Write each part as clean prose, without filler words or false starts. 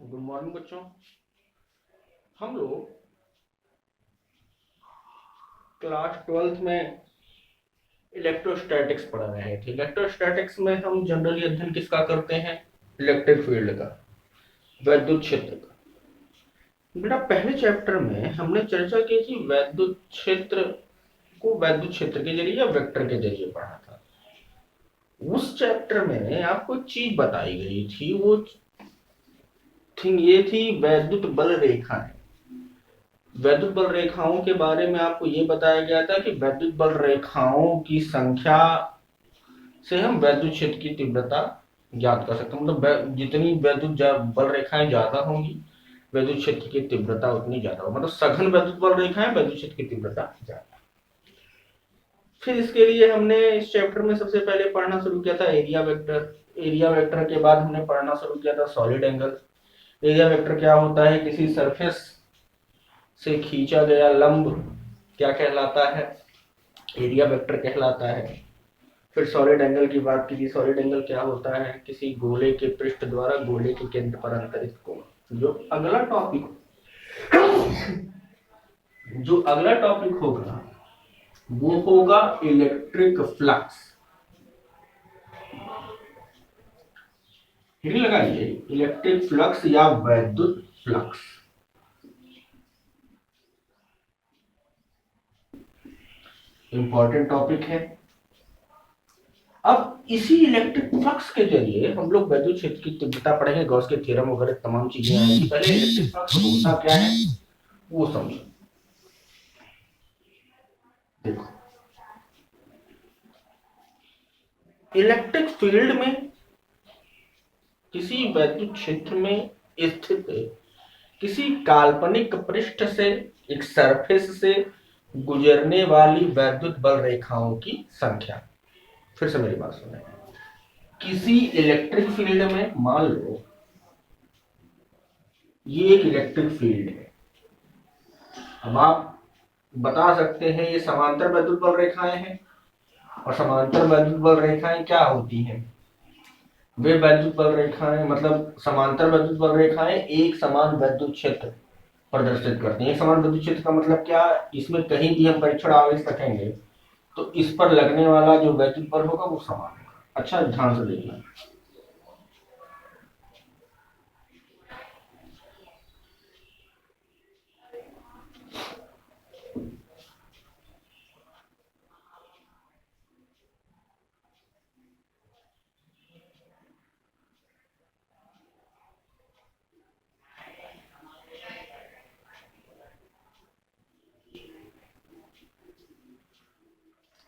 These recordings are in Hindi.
गुड मॉर्निंग बच्चों। हम लोग क्लास 12th में इलेक्ट्रोस्टैटिक्स पढ़ रहे थे। इलेक्ट्रोस्टैटिक्स में हम जनरली अध्ययन किसका करते हैं? इलेक्ट्रिक फील्ड का, वैद्युत क्षेत्र का। बेटा पहले चैप्टर में हमने चर्चा की थी वैद्युत क्षेत्र को वैद्युत क्षेत्र के जरिए या वेक्टर के जरिए पढ़ा था। उस चैप्टर में आपको एक चीज बताई गई थी, वो थिंग ये थी वैद्युत बल रेखाएं। वैद्युत बल रेखाओं के बारे में आपको ये बताया गया था कि वैद्युत बल रेखाओं की संख्या से हम वैद्युत क्षेत्र की तीव्रता ज्ञात कर सकते हैं। मतलब जितनी वैद्युत बल रेखाएं ज्यादा होंगी, वैद्युत क्षेत्र की तीव्रता उतनी ज्यादा होगी। मतलब सघन वैद्युत बल रेखाएं, वैद्युत क्षेत्र की तीव्रता ज्यादा। फिर इसके लिए हमने इस चैप्टर में सबसे पहले पढ़ना शुरू किया था एरिया वेक्टर। एरिया वेक्टर के बाद हमने पढ़ना शुरू किया था सॉलिड एंगल। एरिया वेक्टर क्या होता है? किसी सरफेस से खींचा गया लंब क्या कहलाता है? एरिया वेक्टर कहलाता है। फिर सॉलिड एंगल की बात की थी। सॉलिड एंगल क्या होता है? किसी गोले के पृष्ठ द्वारा गोले के केंद्र पर अंतरित कोण। जो अगला टॉपिक होगा वो होगा इलेक्ट्रिक फ्लक्स। हेडिंग लगा लीजिए, इलेक्ट्रिक फ्लक्स या वैद्युत फ्लक्स। इंपॉर्टेंट टॉपिक है। अब इसी इलेक्ट्रिक फ्लक्स के जरिए हम लोग वैद्युत क्षेत्र की तीव्रता पढ़ेंगे, गॉस के थ्योरम वगैरह तमाम चीजें आएंगी। पहले इलेक्ट्रिक फ्लक्स होता क्या है वो समझो। देखो, इलेक्ट्रिक फील्ड में किसी वैद्युत क्षेत्र में स्थित किसी काल्पनिक पृष्ठ से, एक सरफेस से गुजरने वाली वैद्युत बल रेखाओं की संख्या। फिर से मेरी बात सुने। किसी इलेक्ट्रिक फील्ड में, मान लो ये एक इलेक्ट्रिक फील्ड है। अब आप बता सकते हैं ये समांतर वैद्युत बल रेखाएं हैं। और समांतर वैद्युत बल रेखाएं क्या होती हैं? वे वैद्युत बल रेखाएं, मतलब समांतर वैद्युत बल रेखाएं एक समान वैद्युत क्षेत्र प्रदर्शित करती हैं। एक समान वैद्युत क्षेत्र का मतलब क्या? इसमें कहीं भी हम परीक्षण आवेश रखेंगे तो इस पर लगने वाला जो वैद्युत बल होगा वो समान होगा। अच्छा ध्यान से देखना।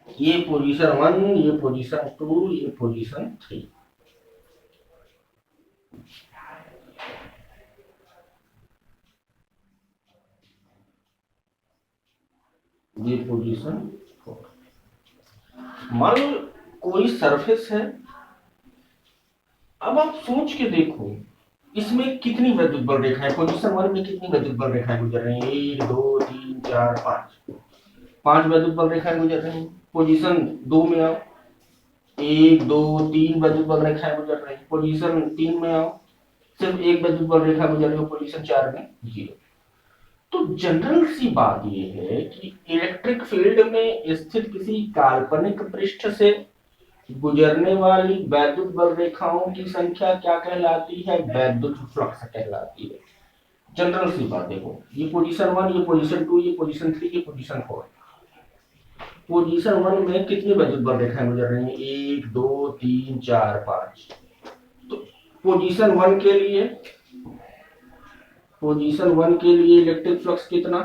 ये पोजीशन 1, ये पोजीशन 2, ये पोजीशन 3। ये पोजीशन 4। मान लो कोई सरफेस है। अब आप सोच के देखो इसमें कितनी वैद्युत बल रेखाएं, पोजीशन 1 में कितनी वैद्युत बल रेखाएं गुजर रही हैं? 1 2 3 4 5। 5 वैद्युत बल रेखाएं गुजर रही हैं। पोजीशन 2 में आओ, 1 2 3 वैद्युत बल रेखाएं गुजर रही हैं। पोजीशन 3 में आओ, सिर्फ एक वैद्युत बल रेखा गुजर रही है। पोजीशन 4 में 0। तो जनरल सी बात यह है कि इलेक्ट्रिक फील्ड में स्थित किसी काल्पनिक पृष्ठ से गुजरने वाली वैद्युत बल रेखाओं की संख्या क्या कहलाती है? वैद्युत फ्लक्स कहलाती है। जनरल सी बात देखो, ये पोजीशन 1, ये पोजीशन 2, ये पोजीशन 3, ये पोजीशन 4। पोजीशन 1 में कितनी वैद्युत बल रेखाएं गुजर रही हैं? 1 2 3 4 5। तो पोजीशन 1 के लिए, पोजीशन 1 के लिए इलेक्ट्रिक फ्लक्स कितना?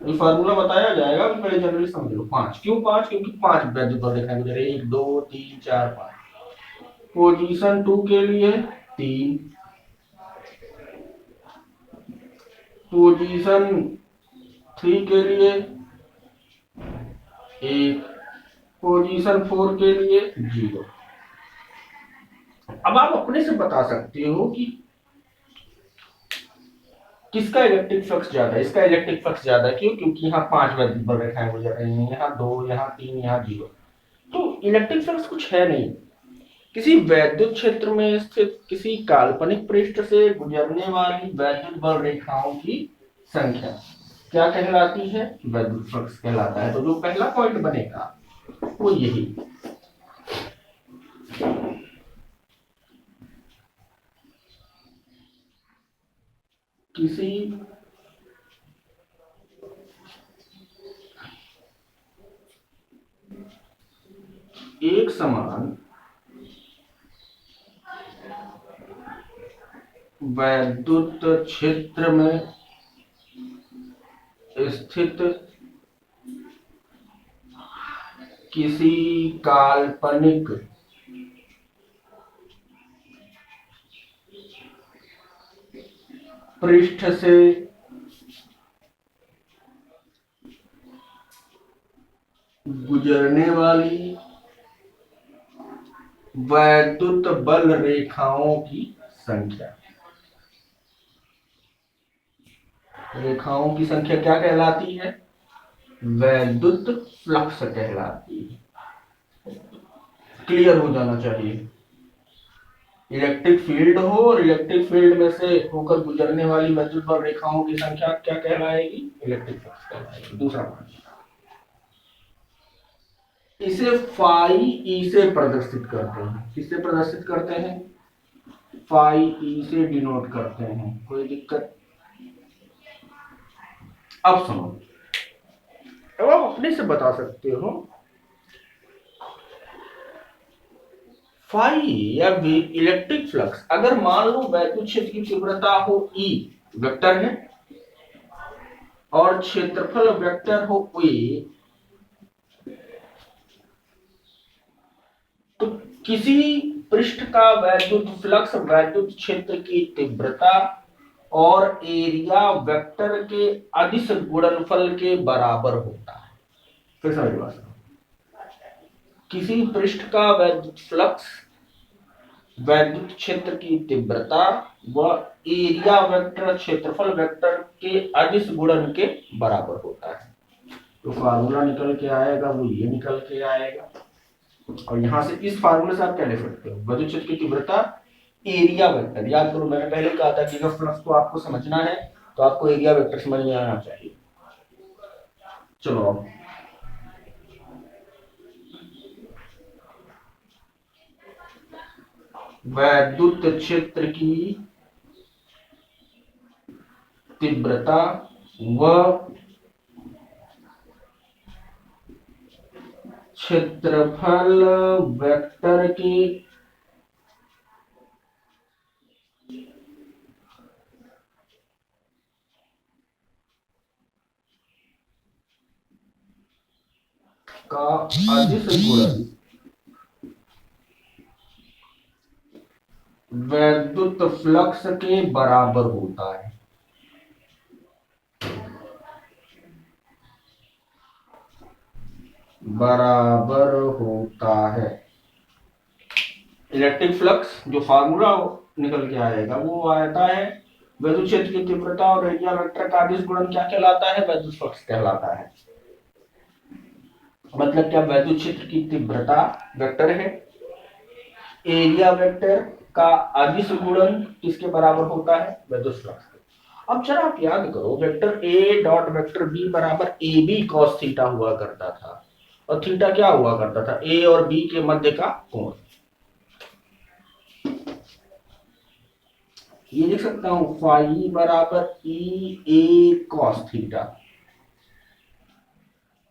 ये फार्मूला बताया जाएगा, पहले जनरली समझ लो। 5। क्यों 5? क्योंकि 5 वैद्युत बल रेखाएं गुजर रही है। 1 2 3 4 5। पोजीशन 2 के लिए 3। पोजीशन 3 के लिए 1। पोजीशन 4 के लिए 0। अब आप अपने से बता सकते हो कि किसका इलेक्ट्रिक फ्लक्स ज्यादा है? इसका इलेक्ट्रिक फ्लक्स ज्यादा क्यों? क्योंकि यहाँ 5 वैद्युत बल रेखाएं गुजर रही हैं, यहाँ 2, यहाँ 3, यहाँ 0। तो इलेक्ट्रिक फ्लक्स कुछ है नहीं, किसी वैद्युत क्षेत्र में स्थित किसी काल्पनिक पृष्ठ से गुजरने वाली वैद्युत बल रेखाओं की संख्या क्या कहलाती है? वैद्युत फ्लक्स कहलाता है। तो जो पहला पॉइंट बनेगा वो यही, किसी एक समान वैद्युत क्षेत्र में स्थित किसी काल्पनिक पृष्ठ से गुजरने वाली वैद्युत बल रेखाओं की संख्या, रेखाओं की संख्या क्या कहलाती है? वैद्युत फ्लक्स कहलाती है। क्लियर हो जाना चाहिए। इलेक्ट्रिक फील्ड हो और इलेक्ट्रिक फील्ड में से होकर गुजरने वाली वैद्युत बल रेखाओं की संख्या क्या कहलाएगी? इलेक्ट्रिक फ्लक्स कहलाएगी। दूसरा पॉइंट, इसे फाई ई से प्रदर्शित करते हैं। किससे प्रदर्शित करते हैं? फाई ई से डिनोट करते हैं। कोई दिक्कत? अब सुनो, अब आप अपने से बता सकते हो फाई या इलेक्ट्रिक फ्लक्स, अगर मान लो वैद्युत क्षेत्र की तीव्रता हो ई, वेक्टर है, और क्षेत्रफल वेक्टर हो ए, तो किसी पृष्ठ का वैद्युत फ्लक्स वैद्युत क्षेत्र की तीव्रता और एरिया वेक्टर के अदिश गुणनफल के बराबर होता है। फिर समझ बात, किसी पृष्ठ का वैद्युत फ्लक्स वैद्युत क्षेत्र की तीव्रता व एरिया वेक्टर क्षेत्रफल वेक्टर के अदिश गुणन के बराबर होता है। तो फार्मूला निकल के आएगा वो ये निकल के आएगा, और यहां से इस फार्मूले से आप क्या ले सकते हो? वैद्युत क्षेत्र की तीव्रता एरिया वेक्टर, याद करो मैंने पहले कहा था कि अगर फ्लक्स को आपको समझना है तो आपको एरिया वेक्टर समझ में आना चाहिए। चलो वैद्युत क्षेत्र की तीव्रता व क्षेत्रफल वेक्टर की का अदिश गुणन वैद्युत फ्लक्स के बराबर होता है। बराबर होता है। इलेक्ट्रिक फ्लक्स जो फार्मूला निकल के आएगा वो आता है वैद्युत क्षेत्र की तीव्रता और एरिया वेक्टर का अदिश गुणन क्या कहलाता है? वैद्युत फ्लक्स कहलाता है। मतलब क्या? वैद्युत क्षेत्र की तीव्रता वेक्टर है, एरिया वेक्टर का अदिश गुणन किसके बराबर होता है? वैद्युत फ्लक्स। अब जरा आप याद करो, vector A dot vector B बराबर ए बी कॉस थीटा हुआ करता था, और थीटा क्या हुआ करता था? ए और बी के मध्य का कोण। ये लिख सकता हूं फाई बराबर ई ए कॉस थीटा,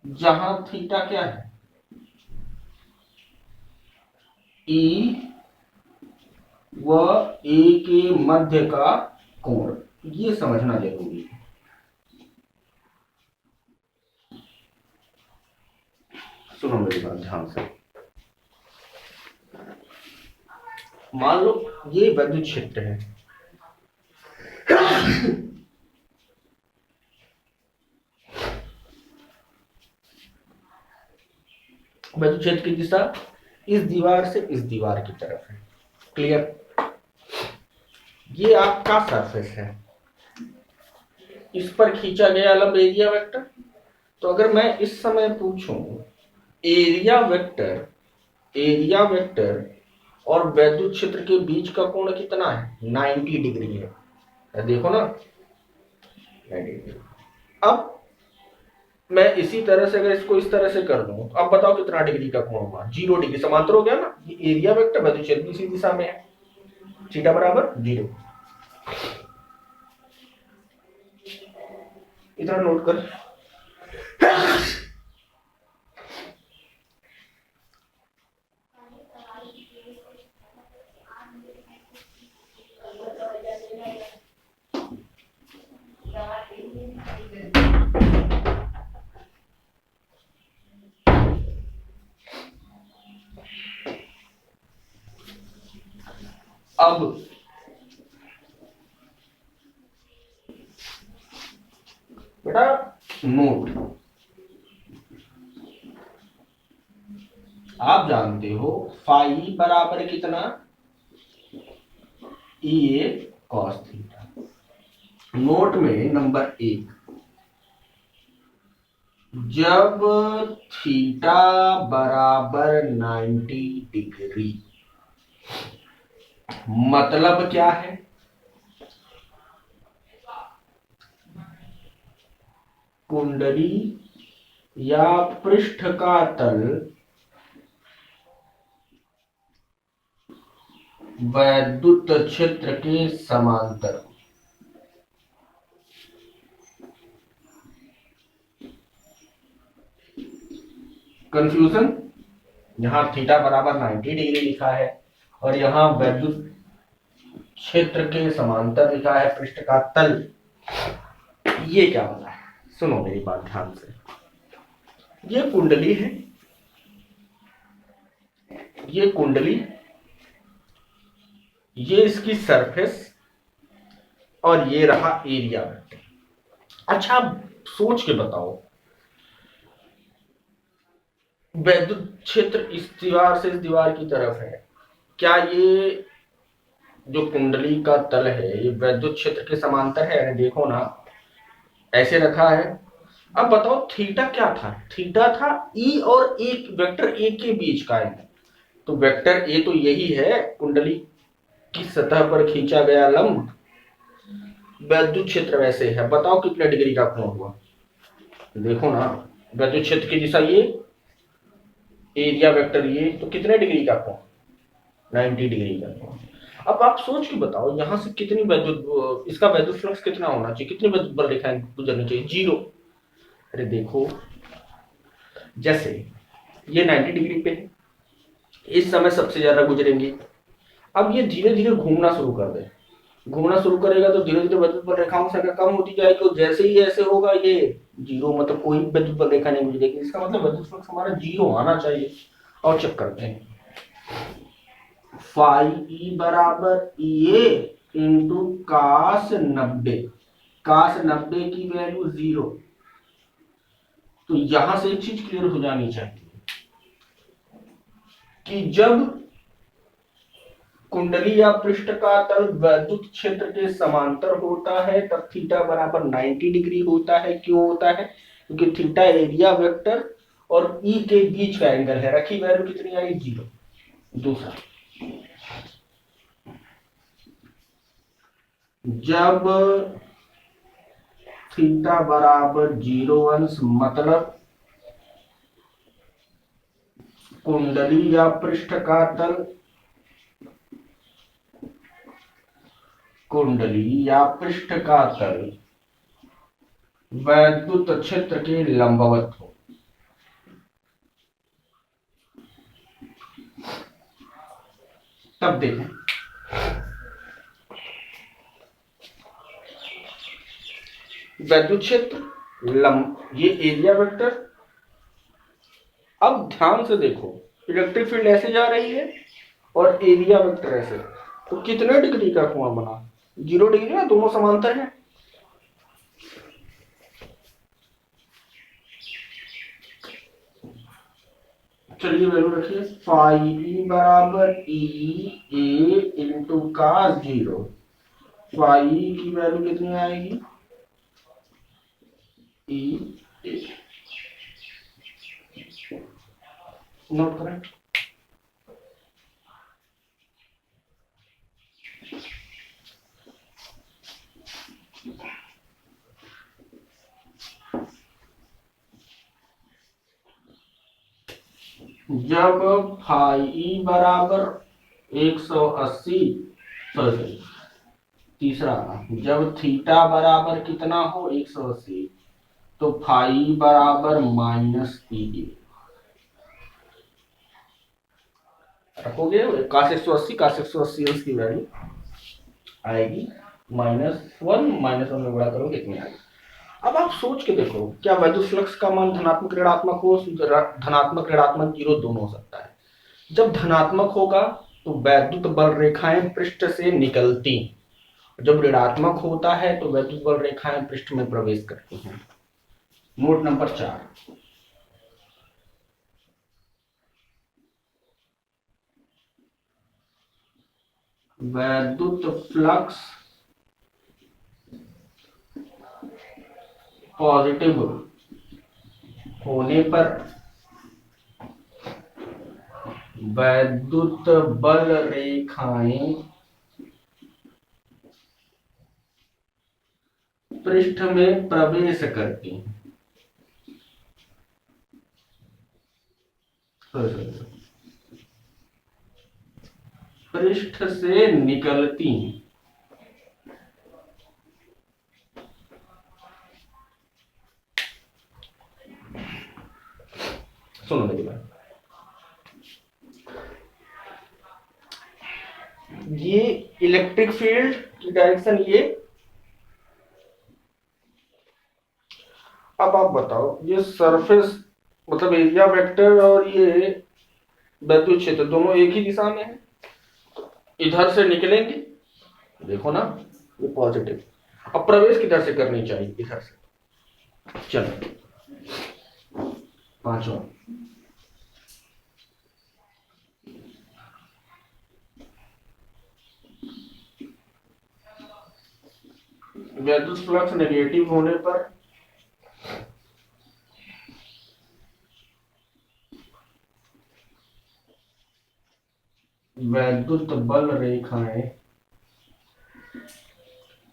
जहां थीटा क्या है? ई व ए के मध्य का कोण। ये समझना जरूरी है। सुनो मेरी बात ध्यान से। मान लो ये वैद्युत क्षेत्र है, वैद्युत क्षेत्र की दिशा इस दीवार से इस दीवार की तरफ है। क्लियर? ये आपका सरफेस है, इस पर खींचा गया लंब एरिया वेक्टर। तो अगर मैं इस समय पूछूं एरिया वेक्टर और वैद्युत क्षेत्र के बीच का कोण कितना है, 90 डिग्री है। देखो ना 90 डिग्री। अब मैं इसी तरह से अगर इसको इस तरह से कर दूं, अब बताओ कितना डिग्री का कोण हुआ, 0 डिग्री, समांतर हो गया ना। ये एरिया वेक्टर वैद्युत क्षेत्र इसी दिशा में है, थीटा बराबर 0। इतना नोट कर। अब बेटा नोट, आप जानते हो फाई बराबर कितना, ए कॉस थीटा। नोट में नंबर 1, जब थीटा बराबर 90 डिग्री, मतलब क्या है, कुंडली या पृष्ठ का तल वैद्युत क्षेत्र के समांतर। कंफ्यूजन, यहां थीटा बराबर 90 डिग्री लिखा है और यहां वैद्युत क्षेत्र के समांतर लिखा है पृष्ठ का तल। ये क्या होता है, सुनो मेरी बात ध्यान से। ये कुंडली है, ये कुंडली, ये इसकी सरफेस और ये रहा एरिया। अच्छा सोच के बताओ, वैद्युत क्षेत्र इस दीवार से इस दीवार की तरफ है, क्या ये जो कुंडली का तल है ये वैद्युत क्षेत्र के समांतर है? देखो ना ऐसे रखा है। अब बताओ थीटा क्या था, थीटा था ई और एक वेक्टर ए के बीच का एंगल। तो वेक्टर ए तो यही है, कुंडली की सतह पर खींचा गया लंब। वैद्युत क्षेत्र वैसे है, बताओ कितने डिग्री का कोण हुआ। देखो ना वैद्युत क्षेत्र की दिशा ये, एरिया वेक्टर ये, तो कितने डिग्री का कोण, 90 डिग्री का कोण। अब आप सोच के बताओ यहां से कितनी वैद्युत, इसका वैद्युत फ्लक्स कितना होना चाहिए, कितनी वैद्युत बल रेखाएं गुजरनी चाहिए, 0। अरे देखो जैसे ये 90 डिग्री पे है, इस समय सबसे ज्यादा गुजरेंगी। अब ये धीरे धीरे घूमना शुरू कर दे, घूमना शुरू करेगा तो धीरे धीरे विद्युत बल रेखाओं संख्या कम होती जाएगी और जैसे ही ऐसे होगा ये 0, मतलब कोई विद्युत बल रेखा नहीं गुजरेगी। इसका मतलब विद्युत फ्लक्स हमारा 0 आना चाहिए। और चेक करते हैं, फाई ई बराबर ए इंटू कास 90, कास 90 की वैल्यू 0। तो यहां से एक चीज क्लियर हो जानी चाहिए कि जब कुंडली या पृष्ठ का तल वैद्युत क्षेत्र के समांतर होता है तब थीटा बराबर 90 डिग्री होता है। क्यों होता है, क्योंकि थीटा एरिया वेक्टर और ई के बीच का एंगल है। रखी वैल्यू कितनी आई, 0। दूसरा, जब थीटा बराबर 0 अंश, मतलब कुंडली या पृष्ठ का तल, कुंडली या पृष्ठ का तल वैद्युत क्षेत्र के लंबवत हो। तब देखें वैद्युत क्षेत्र ये एरिया वेक्टर। अब ध्यान से देखो, इलेक्ट्रिक फील्ड ऐसे जा रही है और एरिया वेक्टर ऐसे, तो कितने डिग्री का कोण बना, 0 डिग्री ना, दोनों समांतर है। चलिए वैल्यू रखिए, फाई ई बराबर ई ए इंटू कास 0। फाई की वैल्यू कितनी आएगी, ई ए। नोट करें, जब फाई बराबर 180, सॉरी तीसरा, जब थीटा बराबर कितना हो 180, तो फाई बराबर -पी रखोगे। काश 180, काश 180 की वैल्यू आएगी -1, -1 में गुणा करोगे कितनी आएगी। अब आप सोच के देखो, क्या वैद्युत फ्लक्स का मान धनात्मक ऋणात्मक हो, धनात्मक ऋणात्मक जीरो दोनों हो सकता है। जब धनात्मक होगा तो वैद्युत बल रेखाएं पृष्ठ से निकलती, जब ऋणात्मक होता है तो वैद्युत बल रेखाएं पृष्ठ में प्रवेश करती हैं। नोट नंबर 4, वैद्युत फ्लक्स पॉजिटिव होने पर वैद्युत बल रेखाएं पृष्ठ में प्रवेश करती हैं। पृष्ठ से निकलती हैं। सुनो मेरी बात, ये इलेक्ट्रिक फील्ड की डायरेक्शन ये। अब आप बताओ, ये सरफेस मतलब एरिया वेक्टर और ये वैद्युत क्षेत्र दोनों एक ही दिशा में है, इधर से निकलेंगे, देखो ना ये पॉजिटिव। अब प्रवेश किधर से करनी चाहिए, इधर से। चलो पांचवा, वैद्युत फ्लक्स नेगेटिव होने पर वैद्युत बल रेखाएं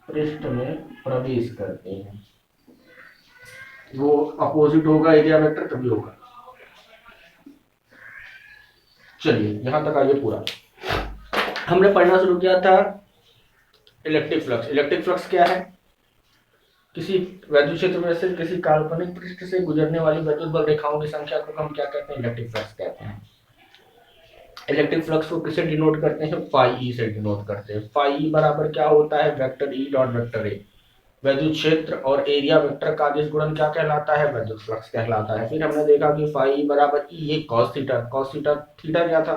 पृष्ठ में प्रवेश करते हैं। वो अपोजिट होगा एरिया वेक्टर, तभी होगा। चलिए यहां तक आइए पूरा। हमने पढ़ना शुरू किया था इलेक्ट्रिक फ्लक्स। इलेक्ट्रिक फ्लक्स क्या है, किसी वैद्युत क्षेत्र में से किसी काल्पनिक पृष्ठ से गुजरने वाली वैद्युत बल रेखाओं की संख्या को हम क्या कहते हैं, इलेक्ट्रिक फ्लक्स कहते हैं। इलेक्ट्रिक फ्लक्स को किससे डिनोट करते हैं, फाई ई से डिनोट करते हैं। फाई ई बराबर क्या होता है, vector E dot vector A. वैद्युत क्षेत्र और एरिया वेक्टर का अदिश गुणन क्या कहलाता है, वैद्युत फ्लक्स कहलाता है। फिर हमने देखा कि फाई ई बराबर ई, ये cos theta, cos theta, theta क्या था,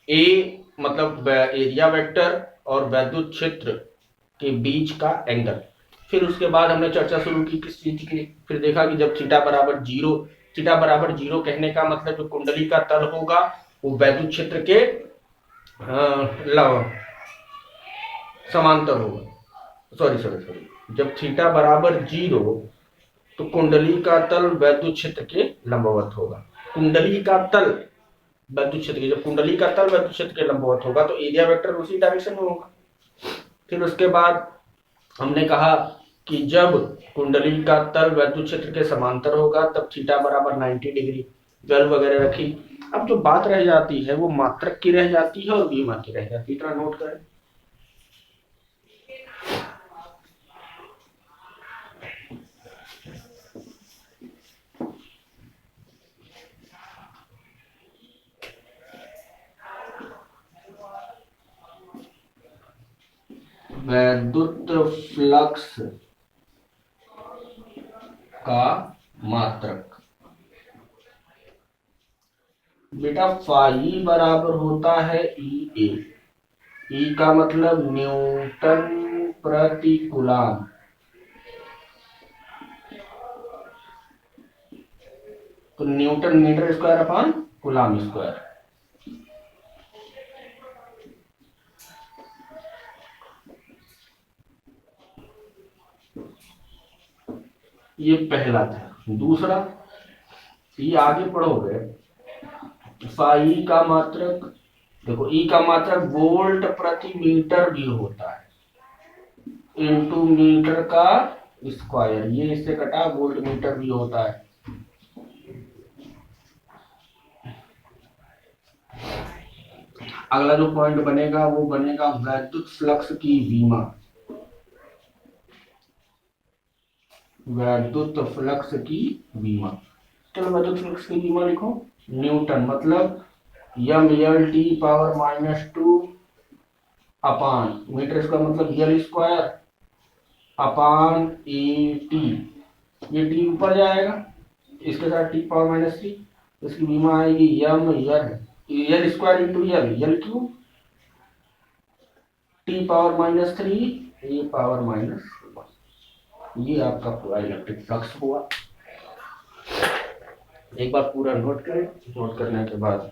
ए मतलब एरिया वेक्टर और वैद्युत क्षेत्र के बीच का एंगल। फिर उसके बाद हमने चर्चा शुरू की किस चीज की, फिर देखा कि जब थीटा बराबर जीरो, थीटा बराबर जीरो कहने का मतलब जो कुंडली का तल होगा वो वैद्युत क्षेत्र के समांतर होगा। सॉरी सॉरी सॉरी, जब थीटा बराबर जीरो तो कुंडली का तल वैद्युत क्षेत्र के लंबवत होगा। कुंडली का तल वैद्युत क्षेत्र के, जब कुंडली का तल वैद्युत क्षेत्र के लंबवत होगा तो एरिया वेक्टर उसी डायरेक्शन में होगा। फिर उसके बाद हमने कहा कि जब कुंडली का तल वैद्युत क्षेत्र के समांतर होगा तब थीटा बराबर 90 डिग्री, 12 वगैरह रखी। अब जो बात रह जाती है वो मात्रक की रह जाती है और विमा की रह जाती है, इतना नोट करें। वैद्युत फ्लक्स का मात्रक बेटा फाई बराबर होता है ई ए। ई का मतलब न्यूटन प्रति कूलम, तो newton metre square upon coulomb square. ये पहला था। दूसरा, ये आगे पढ़ोगे, फाई का मात्रक देखो, ई का मात्रक वोल्ट प्रति मीटर भी होता है, इनटू मीटर का स्क्वायर, ये इससे कटा वोल्ट मीटर भी होता है। अगला जो पॉइंट बनेगा वो बनेगा वैद्युत फ्लक्स की विमा। वैद्युत फ्लक्स की विमा। चलो वैद्युत फ्लक्स की विमा लिखो। न्यूटन मतलब यम एल टी पावर -2 अपान मीटर का मतलब L square upon A T. ये टी ऊपर जाएगा, इसके साथ टी पावर -3, इसकी विमा आएगी M L square into L cube T power -3 A power -1। ये आपका पूरा इलेक्ट्रिक फ्लक्स हुआ। एक बार पूरा नोट करें, नोट करने के बाद